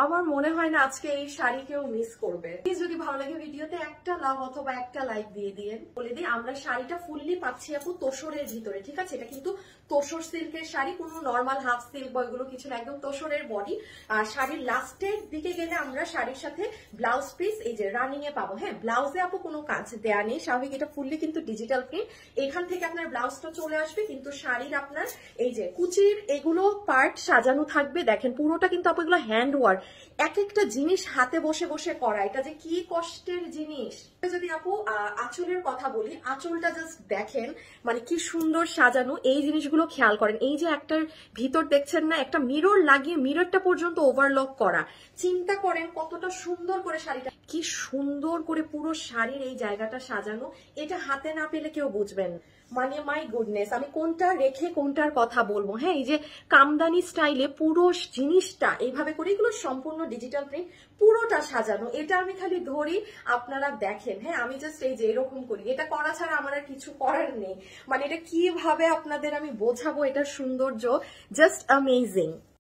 আমার মনে হয় না আজকে এই শাড়ি কেউ মিস করবে। যদি ভালো লাগে ভিডিওতে একটা লাভ অথবা একটা লাইক দিয়ে দিয়েন। বলে দিই আমরা শাড়িটা ফুললি পাচ্ছি আপু তোসরের ভিতরে, ঠিক আছে? এটা কিন্তু তোসর সিল্কের শাড়ি, কোনো নর্মাল হাফ সিল্ক বা এগুলো কিছু না, একদম তোসরের বডি। আর শাড়ির লাস্টের দিকে গেলে আমরা শাড়ির সাথে ব্লাউজ পিস এই যে রানিং এ পাবো। হ্যাঁ, ব্লাউজে আপু কোনো কাজ দেয়া নেই, স্বাভাবিক। এটা ফুললি কিন্তু ডিজিটাল প্রিন্ট। এখান থেকে আপনার ব্লাউজটা চলে আসবে, কিন্তু শাড়ির আপনার এই যে কুচির এগুলো পার্ট সাজানো থাকবে। দেখেন পুরোটা কিন্তু আপু এগুলো হ্যান্ড ওয়ার্ক, এক একটা জিনিস হাতে বসে বসে করা, এটা যে কি কষ্টের জিনিস। যদি আপু আঁচলের কথা বলি, আঁচলটা জাস্ট দেখেন, মানে কি সুন্দর সাজানো। এই জিনিসগুলো খেয়াল করেন, এই যে একটার ভিতর দেখছেন না, একটা মিরর লাগিয়ে মিররটা পর্যন্ত ওভারলক করা। চিন্তা করেন কতটা সুন্দর করে শাড়িটা, কি সুন্দর করে পুরো শাড়ির এই জায়গাটা সাজানো। এটা হাতে না পেলে কেউ বুঝবেন, মানে মাই গুডনেস, আমি কোনটা রেখে কোনটার কথা বলবো। হ্যাঁ, এই যে কামদানি স্টাইলে পুরো জিনিসটা এইভাবে করে, এগুলো সম্পূর্ণ ডিজিটাল প্রিন্ট, পুরোটা সাজানো। এটা আমি খালি ধরি, আপনারা দেখেন। হ্যাঁ, আমি জাস্ট এই যে এরকম করি, এটা করা ছাড়া আমার আর কিছু করার নেই। মানে এটা কিভাবে আপনাদের আমি বোঝাবো এটার সৌন্দর্য, জাস্ট অ্যামেজিং।